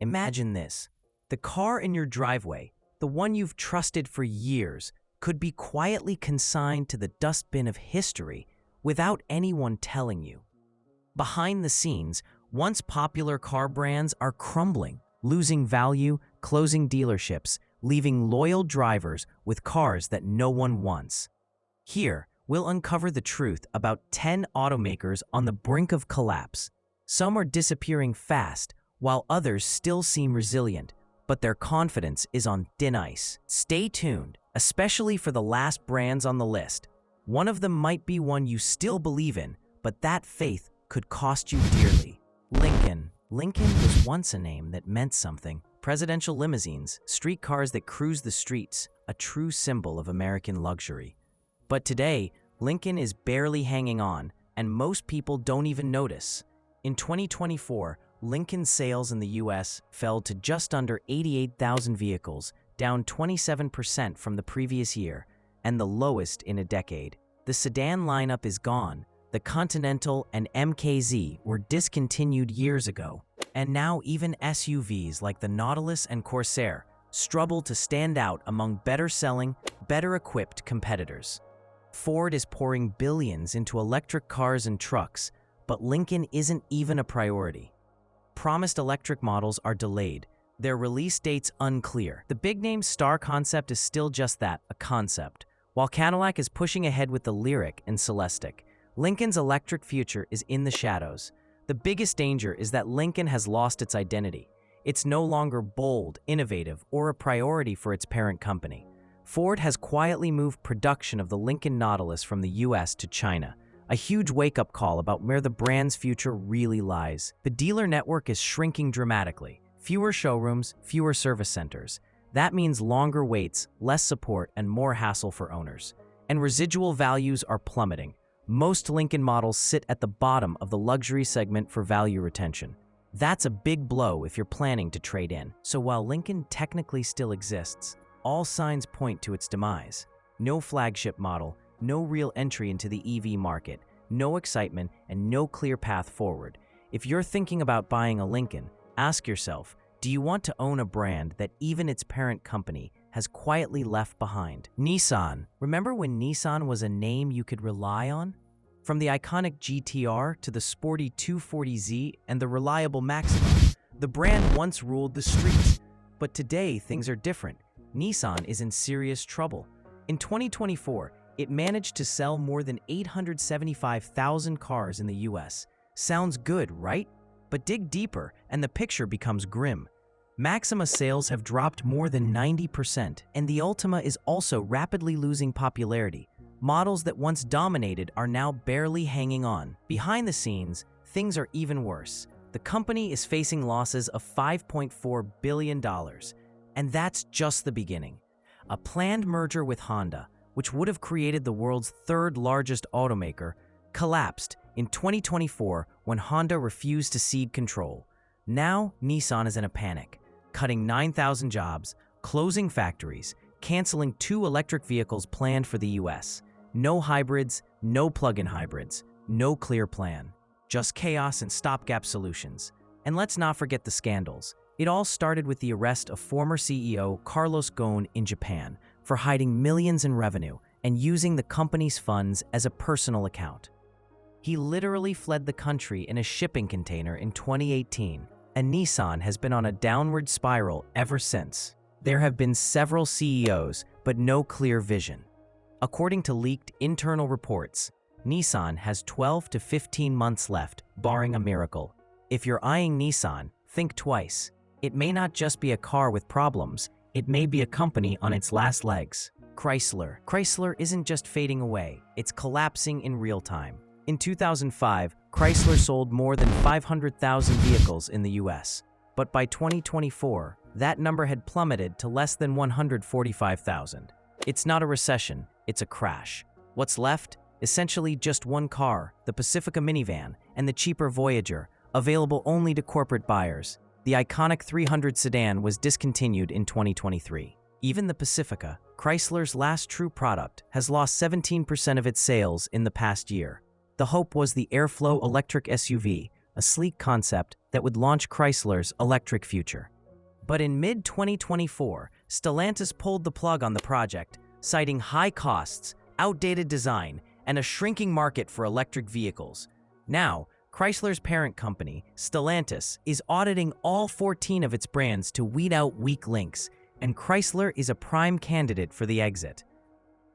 Imagine this. The car in your driveway, the one you've trusted for years, could be quietly consigned to the dustbin of history without anyone telling you. Behind the scenes, once popular car brands are crumbling, losing value, closing dealerships, leaving loyal drivers with cars that no one wants. Here, we'll uncover the truth about 10 automakers on the brink of collapse. Some are disappearing fast, while others still seem resilient, but their confidence is on thin ice. Stay tuned, especially for the last brands on the list. One of them might be one you still believe in, but that faith could cost you dearly. Lincoln. Lincoln was once a name that meant something. Presidential limousines, streetcars that cruise the streets, a true symbol of American luxury. But today, Lincoln is barely hanging on, and most people don't even notice. In 2024, Lincoln sales in the US fell to just under 88,000 vehicles, down 27% from the previous year, and the lowest in a decade. The sedan lineup is gone. The Continental and MKZ were discontinued years ago, and now even SUVs like the Nautilus and Corsair struggle to stand out among better-selling, better-equipped competitors. Ford is pouring billions into electric cars and trucks, but Lincoln isn't even a priority. Promised electric models are delayed, their release dates unclear. The big-name Star concept is still just that, a concept. While Cadillac is pushing ahead with the Lyriq and Celestiq, Lincoln's electric future is in the shadows. The biggest danger is that Lincoln has lost its identity. It's no longer bold, innovative, or a priority for its parent company. Ford has quietly moved production of the Lincoln Nautilus from the US to China, a huge wake-up call about where the brand's future really lies. The dealer network is shrinking dramatically. Fewer showrooms, fewer service centers. That means longer waits, less support, and more hassle for owners. And residual values are plummeting. Most Lincoln models sit at the bottom of the luxury segment for value retention. That's a big blow if you're planning to trade in. So while Lincoln technically still exists, all signs point to its demise. No flagship model, no real entry into the EV market, no excitement, and no clear path forward. If you're thinking about buying a Lincoln, ask yourself, do you want to own a brand that even its parent company has quietly left behind? Nissan. Remember when Nissan was a name you could rely on? From the iconic GTR to the sporty 240Z and the reliable Maxima, the brand once ruled the streets. But today, things are different. Nissan is in serious trouble. In 2024, it managed to sell more than 875,000 cars in the US. Sounds good, right? But dig deeper, and the picture becomes grim. Maxima sales have dropped more than 90%, and the Ultima is also rapidly losing popularity. Models that once dominated are now barely hanging on. Behind the scenes, things are even worse. The company is facing losses of $5.4 billion, and that's just the beginning. A planned merger with Honda, which would have created the world's third largest automaker, collapsed in 2024 when Honda refused to cede control. Now, Nissan is in a panic, cutting 9,000 jobs, closing factories, canceling 2 electric vehicles planned for the US. No hybrids, no plug-in hybrids, no clear plan. Just chaos and stopgap solutions. And let's not forget the scandals. It all started with the arrest of former CEO Carlos Ghosn in Japan for hiding millions in revenue and using the company's funds as a personal account. He literally fled the country in a shipping container in 2018, and Nissan has been on a downward spiral ever since. There have been several CEOs, but no clear vision. According to leaked internal reports, Nissan has 12 to 15 months left, barring a miracle. If you're eyeing Nissan, think twice. It may not just be a car with problems, it may be a company on its last legs. Chrysler. Chrysler isn't just fading away, it's collapsing in real time. In 2005, Chrysler sold more than 500,000 vehicles in the US. But by 2024, that number had plummeted to less than 145,000. It's not a recession, it's a crash. What's left? Essentially just one car, the Pacifica minivan, and the cheaper Voyager, available only to corporate buyers. The iconic 300 sedan was discontinued in 2023. Even the Pacifica, Chrysler's last true product, has lost 17% of its sales in the past year. The hope was the Airflow electric SUV, a sleek concept that would launch Chrysler's electric future. But in mid-2024, Stellantis pulled the plug on the project, citing high costs, outdated design, and a shrinking market for electric vehicles. Now, Chrysler's parent company, Stellantis, is auditing all 14 of its brands to weed out weak links, and Chrysler is a prime candidate for the exit.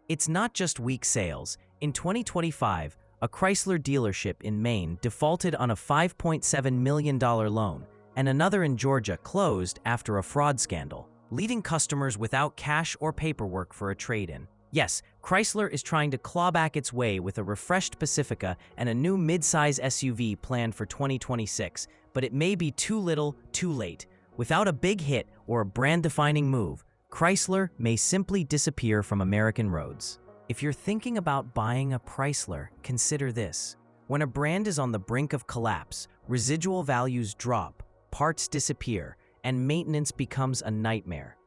It's not just weak sales. In 2025, a Chrysler dealership in Maine defaulted on a $5.7 million loan, and another in Georgia closed after a fraud scandal, leaving customers without cash or paperwork for a trade-in. Yes, Chrysler is trying to claw back its way with a refreshed Pacifica and a new mid-size SUV planned for 2026, but it may be too little, too late. Without a big hit or a brand-defining move, Chrysler may simply disappear from American roads. If you're thinking about buying a Chrysler, consider this. When a brand is on the brink of collapse, residual values drop, parts disappear, and maintenance becomes a nightmare.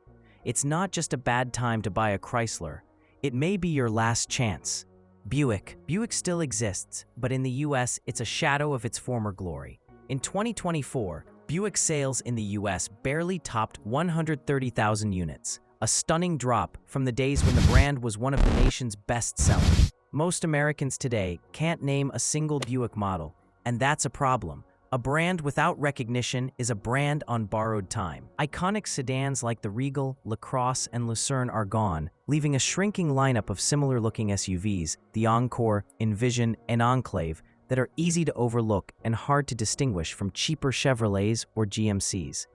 It's not just a bad time to buy a Chrysler. It may be your last chance. Buick still exists, but in the US, it's a shadow of its former glory. In 2024, Buick sales in the US barely topped 130,000 units, a stunning drop from the days when the brand was one of the nation's best sellers. Most Americans today can't name a single Buick model, and that's a problem. A brand without recognition is a brand on borrowed time. Iconic sedans like the Regal, LaCrosse, and Lucerne are gone, leaving a shrinking lineup of similar-looking SUVs, the Encore, Envision, and Enclave, that are easy to overlook and hard to distinguish from cheaper Chevrolets or GMCs.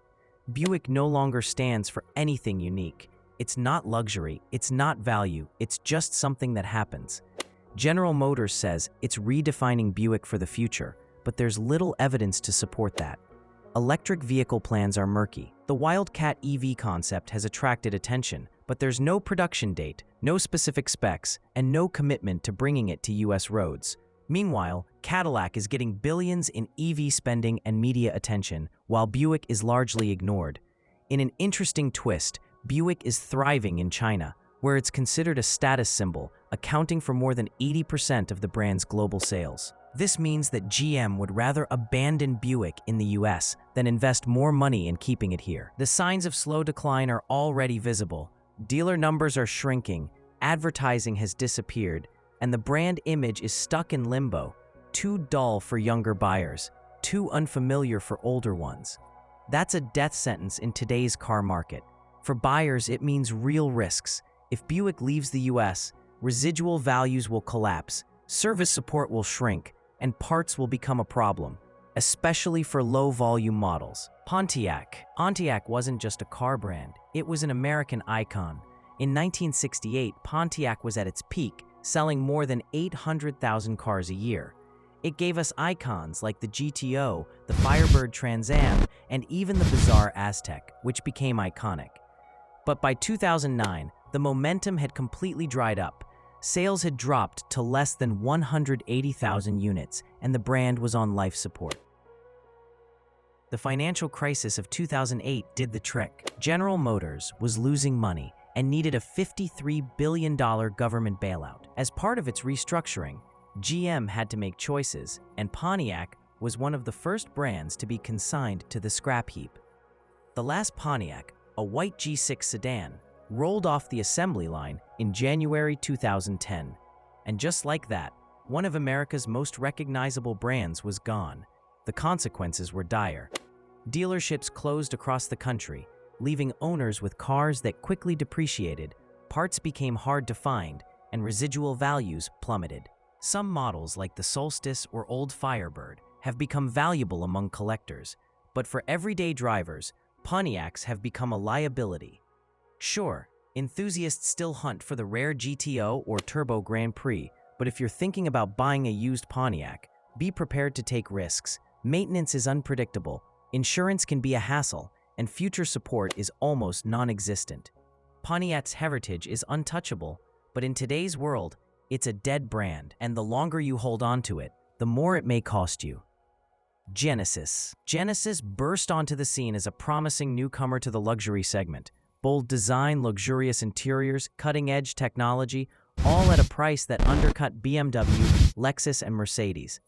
Buick no longer stands for anything unique. It's not luxury, it's not value, it's just something that happens. General Motors says it's redefining Buick for the future, but there's little evidence to support that. Electric vehicle plans are murky. The Wildcat EV concept has attracted attention, but there's no production date, no specific specs, and no commitment to bringing it to US roads. Meanwhile, Cadillac is getting billions in EV spending and media attention, while Buick is largely ignored. In an interesting twist, Buick is thriving in China, where it's considered a status symbol, accounting for more than 80% of the brand's global sales. This means that GM would rather abandon Buick in the US than invest more money in keeping it here. The signs of slow decline are already visible. Dealer numbers are shrinking, advertising has disappeared, and the brand image is stuck in limbo, too dull for younger buyers, too unfamiliar for older ones. That's a death sentence in today's car market. For buyers, it means real risks. If Buick leaves the US, residual values will collapse, service support will shrink, and parts will become a problem, especially for low-volume models. Pontiac wasn't just a car brand, it was an American icon. In 1968, Pontiac was at its peak, selling more than 800,000 cars a year. It gave us icons like the GTO, the Firebird Trans Am, and even the bizarre Aztec, which became iconic. But by 2009, the momentum had completely dried up. Sales had dropped to less than 180,000 units, and the brand was on life support. The financial crisis of 2008 did the trick. General Motors was losing money and needed a $53 billion government bailout. As part of its restructuring, GM had to make choices, and Pontiac was one of the first brands to be consigned to the scrap heap. The last Pontiac, a white G6 sedan, rolled off the assembly line in January 2010. And just like that, one of America's most recognizable brands was gone. The consequences were dire. Dealerships closed across the country, leaving owners with cars that quickly depreciated, parts became hard to find, and residual values plummeted. Some models like the Solstice or Old Firebird have become valuable among collectors, but for everyday drivers, Pontiacs have become a liability. Sure, enthusiasts still hunt for the rare GTO or Turbo Grand Prix, but if you're thinking about buying a used Pontiac, be prepared to take risks. Maintenance is unpredictable, insurance can be a hassle, and future support is almost non-existent. Pontiac's heritage is untouchable, but in today's world, it's a dead brand, and the longer you hold on to it, the more it may cost you. Genesis burst onto the scene as a promising newcomer to the luxury segment. Bold design, luxurious interiors, cutting-edge technology, all at a price that undercut BMW, Lexus, and Mercedes.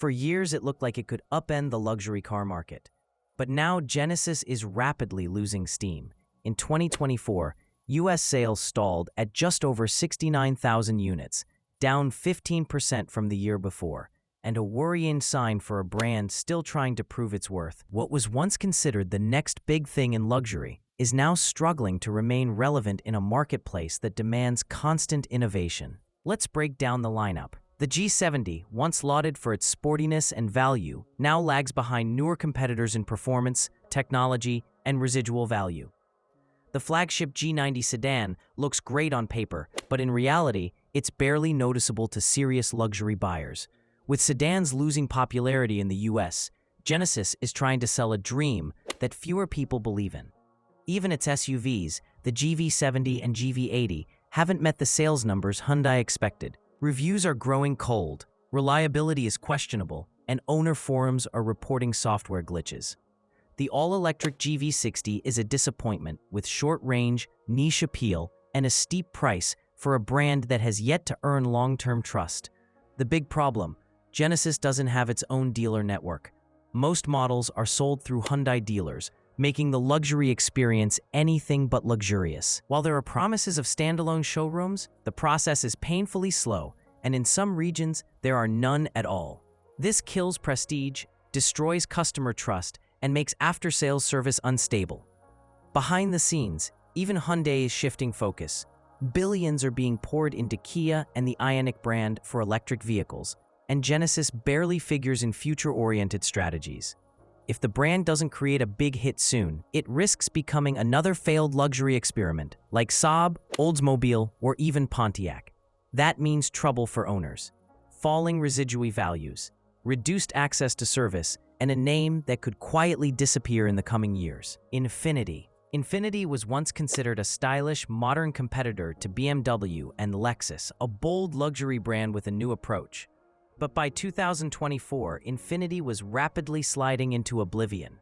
For years, it looked like it could upend the luxury car market. But now Genesis is rapidly losing steam. In 2024, U.S. sales stalled at just over 69,000 units, down 15% from the year before, and a worrying sign for a brand still trying to prove its worth. What was once considered the next big thing in luxury is now struggling to remain relevant in a marketplace that demands constant innovation. Let's break down the lineup. The G70, once lauded for its sportiness and value, now lags behind newer competitors in performance, technology, and residual value. The flagship G90 sedan looks great on paper, but in reality, it's barely noticeable to serious luxury buyers. With sedans losing popularity in the US, Genesis is trying to sell a dream that fewer people believe in. Even its SUVs, the GV70 and GV80, haven't met the sales numbers Hyundai expected. Reviews are growing cold, reliability is questionable, and owner forums are reporting software glitches. The all-electric GV60 is a disappointment with short range, niche appeal, and a steep price for a brand that has yet to earn long-term trust. The big problem: Genesis doesn't have its own dealer network. Most models are sold through Hyundai dealers, making the luxury experience anything but luxurious. While there are promises of standalone showrooms, the process is painfully slow, and in some regions, there are none at all. This kills prestige, destroys customer trust, and makes after-sales service unstable. Behind the scenes, even Hyundai is shifting focus. Billions are being poured into Kia and the Ioniq brand for electric vehicles, and Genesis barely figures in future-oriented strategies. If the brand doesn't create a big hit soon, it risks becoming another failed luxury experiment, like Saab, Oldsmobile, or even Pontiac. That means trouble for owners, falling residual values, reduced access to service, and a name that could quietly disappear in the coming years. Infiniti. Infiniti was once considered a stylish, modern competitor to BMW and Lexus, a bold luxury brand with a new approach. But by 2024, Infiniti was rapidly sliding into oblivion.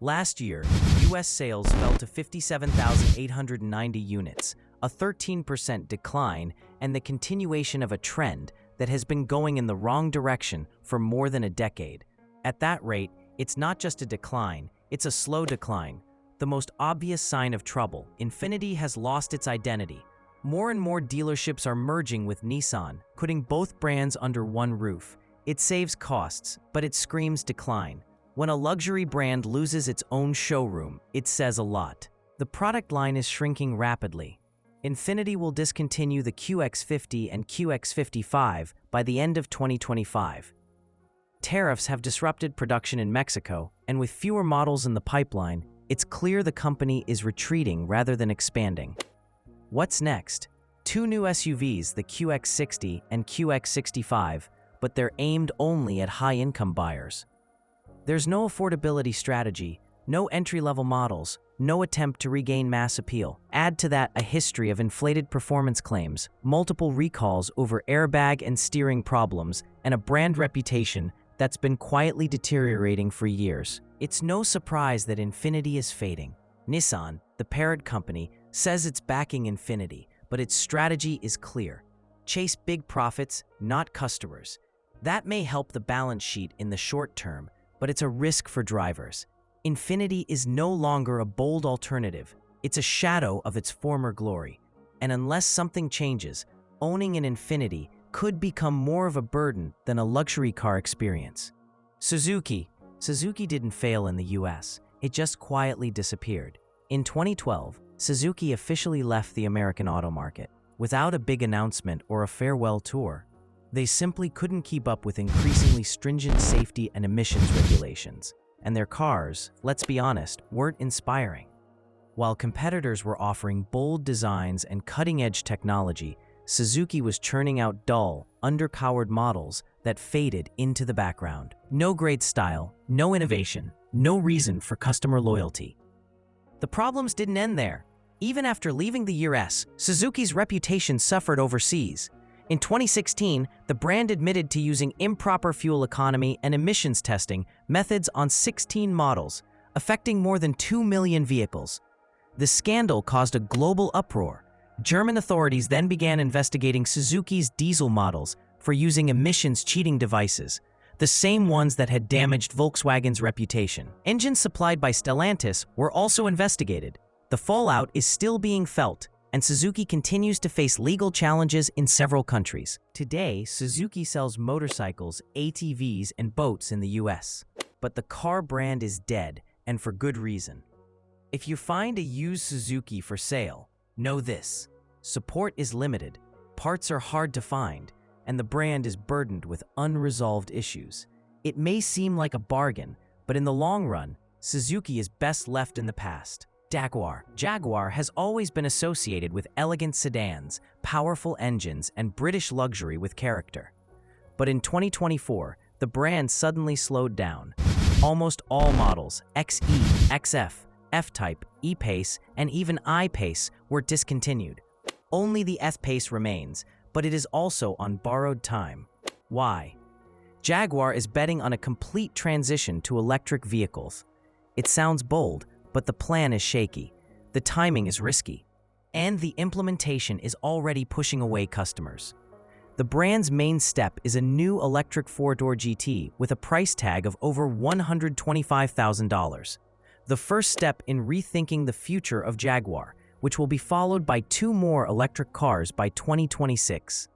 Last year, U.S. sales fell to 57,890 units, a 13% decline, and the continuation of a trend that has been going in the wrong direction for more than a decade. At that rate, it's not just a decline, it's a slow decline. The most obvious sign of trouble: Infiniti has lost its identity. More and more dealerships are merging with Nissan, putting both brands under one roof. It saves costs, but it screams decline. When a luxury brand loses its own showroom, it says a lot. The product line is shrinking rapidly. Infiniti will discontinue the QX50 and QX55 by the end of 2025. Tariffs have disrupted production in Mexico, and with fewer models in the pipeline, it's clear the company is retreating rather than expanding. What's next? Two new SUVs, the QX60 and QX65, but they're aimed only at high-income buyers. There's no affordability strategy, no entry-level models, no attempt to regain mass appeal. Add to that a history of inflated performance claims, multiple recalls over airbag and steering problems, and a brand reputation that's been quietly deteriorating for years. It's no surprise that Infiniti is fading. Nissan, the parent company, says it's backing Infiniti, but its strategy is clear: chase big profits, not customers. That may help the balance sheet in the short term, but it's a risk for drivers. Infiniti is no longer a bold alternative, it's a shadow of its former glory. And unless something changes, owning an Infiniti could become more of a burden than a luxury car experience. Suzuki. Suzuki didn't fail in the US, it just quietly disappeared. In 2012, Suzuki officially left the American auto market without a big announcement or a farewell tour. They simply couldn't keep up with increasingly stringent safety and emissions regulations, and their cars, let's be honest, weren't inspiring. While competitors were offering bold designs and cutting-edge technology, Suzuki was churning out dull, underpowered models that faded into the background. No great style, no innovation, no reason for customer loyalty. The problems didn't end there. Even after leaving the US, Suzuki's reputation suffered overseas. In 2016, the brand admitted to using improper fuel economy and emissions testing methods on 16 models, affecting more than 2 million vehicles. The scandal caused a global uproar. German authorities then began investigating Suzuki's diesel models for using emissions cheating devices. the same ones that had damaged Volkswagen's reputation. Engines supplied by Stellantis were also investigated. The fallout is still being felt, and Suzuki continues to face legal challenges in several countries. Today, Suzuki sells motorcycles, ATVs, and boats in the US. But the car brand is dead, and for good reason. If you find a used Suzuki for sale, know this: support is limited, parts are hard to find, and the brand is burdened with unresolved issues. It may seem like a bargain, but in the long run, Suzuki is best left in the past. Jaguar has always been associated with elegant sedans, powerful engines, and British luxury with character. But in 2024, the brand suddenly slowed down. Almost all models, XE, XF, F-Type, E-Pace, and even I-Pace were discontinued. Only the F-Pace remains, but it is also on borrowed time. Why? Jaguar is betting on a complete transition to electric vehicles. It sounds bold, but the plan is shaky. The timing is risky, and the implementation is already pushing away customers. The brand's main step is a new electric four-door GT with a price tag of over $125,000. The first step in rethinking the future of Jaguar, which will be followed by 2 more electric cars by 2026.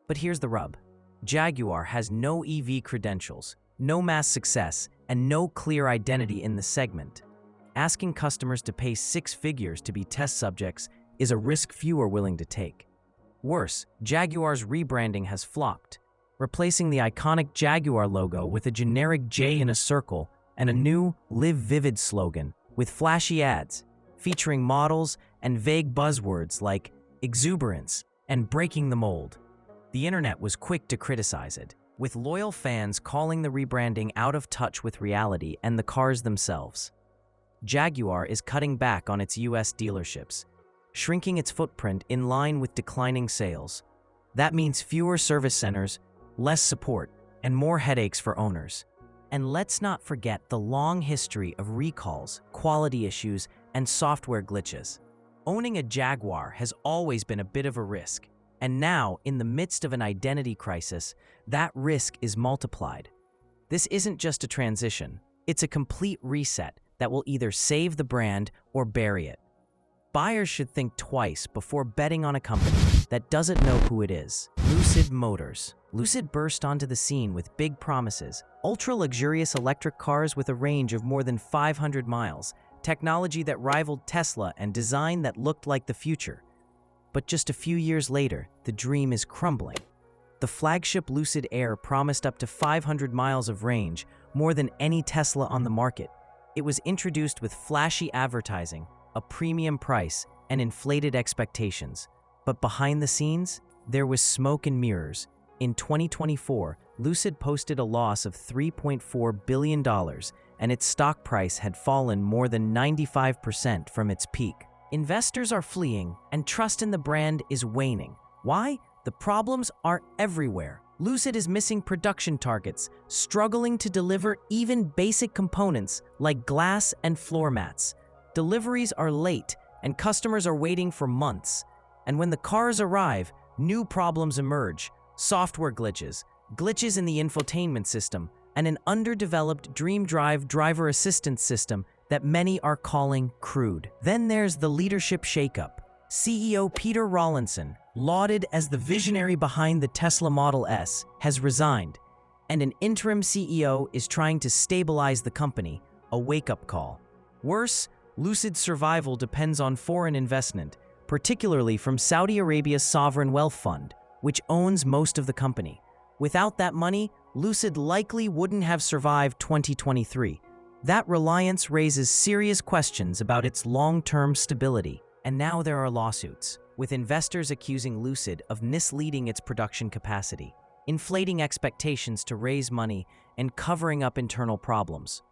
But here's the rub. Jaguar has no EV credentials, no mass success, and no clear identity in the segment. Asking customers to pay 6 figures to be test subjects is a risk few are willing to take. Worse, Jaguar's rebranding has flopped, replacing the iconic Jaguar logo with a generic J in a circle and a new Live Vivid slogan with flashy ads featuring models and vague buzzwords like exuberance and breaking the mold. The internet was quick to criticize it, with loyal fans calling the rebranding out of touch with reality and the cars themselves. Jaguar is cutting back on its US dealerships, shrinking its footprint in line with declining sales. That means fewer service centers, less support, and more headaches for owners. And let's not forget the long history of recalls, quality issues, and software glitches. Owning a Jaguar has always been a bit of a risk, and now, in the midst of an identity crisis, that risk is multiplied. This isn't just a transition, it's a complete reset that will either save the brand or bury it. Buyers should think twice before betting on a company that doesn't know who it is. Lucid Motors. Lucid burst onto the scene with big promises: ultra-luxurious electric cars with a range of more than 500 miles, technology that rivaled Tesla, and design that looked like the future. But just a few years later, the dream is crumbling. The flagship Lucid Air promised up to 500 miles of range, more than any Tesla on the market. It was introduced with flashy advertising, a premium price, and inflated expectations. But behind the scenes, there was smoke and mirrors. In 2024, Lucid posted a loss of $3.4 billion, and its stock price had fallen more than 95% from its peak. Investors are fleeing, and trust in the brand is waning. Why? The problems are everywhere. Lucid is missing production targets, struggling to deliver even basic components like glass and floor mats. Deliveries are late, and customers are waiting for months. And when the cars arrive, new problems emerge: software glitches, glitches in the infotainment system, and an underdeveloped DreamDrive driver assistance system that many are calling crude. Then there's the leadership shakeup. CEO Peter Rawlinson, lauded as the visionary behind the Tesla Model S, has resigned, and an interim CEO is trying to stabilize the company, a wake-up call. Worse, Lucid's survival depends on foreign investment, particularly from Saudi Arabia's sovereign wealth fund, which owns most of the company. Without that money, Lucid likely wouldn't have survived 2023. That reliance raises serious questions about its long-term stability. And now there are lawsuits, with investors accusing Lucid of misleading its production capacity, inflating expectations to raise money, and covering up internal problems.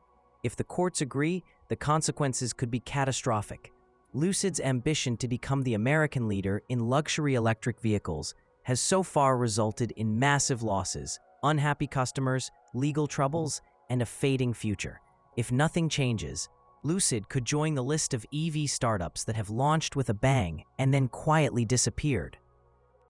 If the courts agree, the consequences could be catastrophic. Lucid's ambition to become the American leader in luxury electric vehicles has so far resulted in massive losses, unhappy customers, legal troubles, and a fading future. If nothing changes, Lucid could join the list of EV startups that have launched with a bang and then quietly disappeared.